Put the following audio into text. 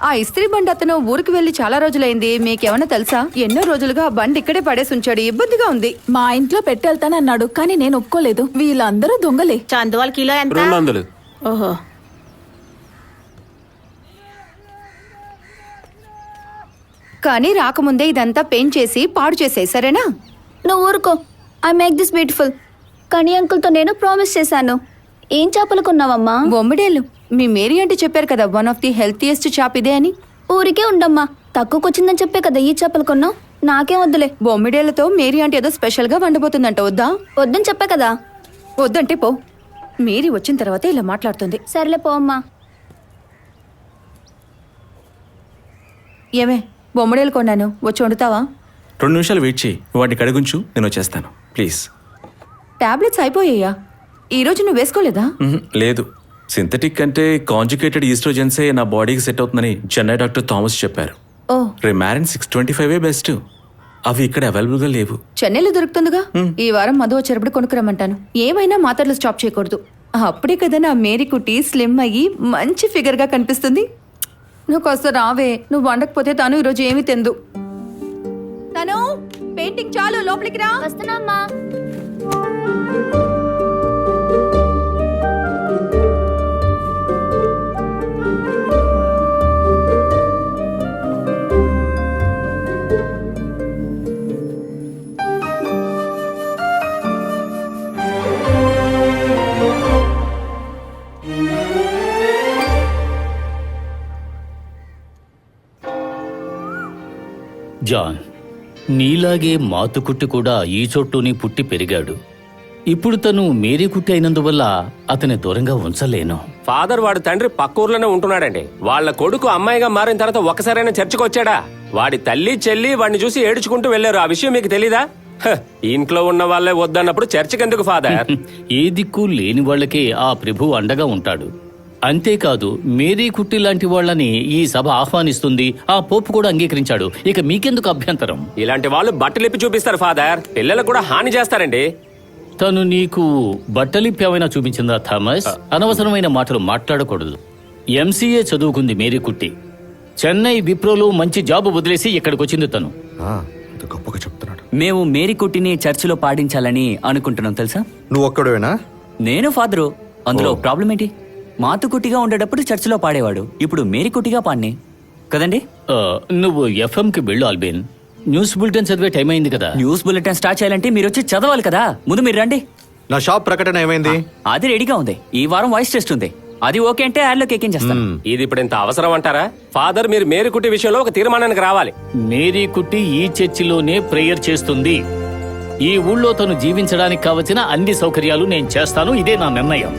ఆ ఇస్త్రీ బండి అతను ఊరికి వెళ్లి చాలా రోజులైంది. మీకేమన్నా తెలుసా? ఎన్నో రోజులుగా ఆ బండి ఇక్కడే పడేసి ఉంచాడు. ఇబ్బందిగా ఉంది. మా ఇంట్లో పెట్టెళ్తానన్నాడు, కానీ నేను ఒప్పుకోలేదు. వీళ్ళందరూ దొంగలే. చందువాల కిలో ఎంత? 200. ఓహో. కానీ రాకముందే ఇదంతా పెయింట్ చేసి పాడు చేసేయ్, సరేనా? నువ్వు ఊరుకో. I make this beautiful. కానీ అంకుల్తో నేను ప్రామిస్ చేశాను. ఏం చేపలు కొన్నావమ్మా? బొమ్మిడేలు. మీ మేరీ అంటే చెప్పారు కదా, one of the healthiest chop ఇదే అని. ఊరికే ఉండమ్మా. తక్కువకొచ్చిందని చెప్పే కదా ఈ చేపలు కొన్నావు. నాకేం వద్దులే. బొమ్మిడేలతో మేరీ అంటే ఏదో స్పెషల్ గా వండబోతుందంట. వద్దా? వద్దని చెప్పే కదా. వద్దంటే పో. మేరీ వచ్చిన తర్వాత ఇలా మాట్లాడుతుంది. సర్లే పో అమ్మా. ఏమే, బొమ్మిడేలు కొన్నాను, వచ్చి వండుతావా? 2 నిమిషాలు వెయిట్ చేయి. వాటిని కడుగుంచు, నేను వచ్చేస్తాను ప్లీజ్. టాబ్లెట్స్ అయిపోయాయా? ఈ రోజు నువ్వు వేసుకోలేదా? లేదు, సింథటిక్ అంటే కాంజుకేటెడ్ ఈస్ట్రోజెన్సే నా బాడీకి సెట్ అవుతుందని చెన్నై డాక్టర్ థామస్ చెప్పారు. ఓ, రిమారిన్ 625 బెస్ట్. అవి ఇక్కడ అవైలబుల్ గా లేవు. చెన్నైలో దొరుకుతుందిగా. ఈ వారం మధు వచ్చేటప్పుడు కొనుక్కురమ్మంటాను. ఏమైనా మాత్రలు స్టాప్ చేయకూడదు. అప్పుడే కదా నా మేరీ కుట్టి స్లిమ్ అయ్యి మంచి ఫిగర్ గా కనిపిస్తుంది. నువ్వు కాస్త రావే. నువ్వు వండకపోతే తను ఈరోజు ఏమీ తిందు. తను పెయింటింగ్ చాలు, లోపలికి రా. వస్తున్నామ్మా. జాన్, నీలాగే మాతుకుట్టి కూడా ఈ చోటుని పుట్టి పెరిగాడు. ఇప్పుడు తను మేరీ కుట్టి అయినందువల్ల అతని దూరంగా ఉంచలేను. ఫాదర్ వాడి తండ్రి పక్క ఊర్లోనే ఉంటున్నాడండి. వాళ్ళ కొడుకు అమ్మాయిగా మారిన తర్వాత ఒక్కసారైనా చర్చకు వచ్చాడా? వాడి తల్లి చెల్లి వాడిని చూసి ఏడుచుకుంటూ వెళ్లారు. ఆ విషయం మీకు తెలీదా? ఇంట్లో ఉన్న వాళ్ళే వద్దన్నప్పుడు చర్చకి ఎందుకు ఫాదర్? ఏ దిక్కు లేని వాళ్లకే ఆ ప్రభు అండగా ఉంటాడు. అంతేకాదు, మేరీ కుట్టి లాంటి వాళ్ళని ఈ సభ ఆహ్వానిస్తుంది. ఆ పోపు కూడా అంగీకరించాడు. ఇక మీకెందుకు అభ్యంతరం? ఇలాంటి వాళ్ళు బట్టలిప్పి చూపిస్తారు ఫాదర్. పిల్లలకు కూడా హాని చేస్తారండి. తను నీకు బట్టలిప్పి ఏమైనా చూపించిందా థామస్? అనవసరమైన మాటలు మాట్లాడకూడదు. ఎంసీఏ చదువుకుంది మేరీ కుట్టి. చెన్నై విప్రోలో మంచి జాబ్ వదిలేసి ఇక్కడికి వచ్చింది తను. గొప్పగా చెప్తున్నాడు. మేము మేరీ కుట్టిని చర్చిలో పాడించాలని అనుకుంటున్నాం తెలుసా? నువ్వు ఒక్కడవేనా? నేను ఫాదరు. అందులో ప్రాబ్లం ఏంటి? మాతుకుట్టిగా ఉండేటప్పుడు చర్చిలో పాడేవాడు. ఇప్పుడు మేరీ కుట్టిగా పాడినే కదండి. నువ్వు ఎఫ్ఎం కి వెళ్ళు ఆల్బిన్. న్యూస్ బులెటిన్ చదివే టైం అయింది కదా. న్యూస్ బులెటిన్ స్టార్ట్ చేయాలంటే మీరు వచ్చి చదవాలి కదా. ముందు మీరు రండి. నా షాప్ ప్రకటన ఏమైంది? అది రెడీగా ఉంది. ఈ వారం వాయిస్ టెస్ట్ ఉంది. అది ఓకే అంటే యాడ్లోకి ఎక్కించేస్తాను. ఇది ఇప్పుడు ఇంత అవసరం అంటారా ఫాదర్? మీరు మేరీ కుట్టి విషయంలో ఒక తీర్మానానికి రావాలి. మేరీ కుట్టి ఈ చర్చిలోనే ప్రేయర్ చేస్తుంది. ఈ ఊళ్ళో తను జీవించడానికి కావలసిన అన్ని సౌకర్యాలు నేను చేస్తాను. ఇదే నా నిర్ణయం.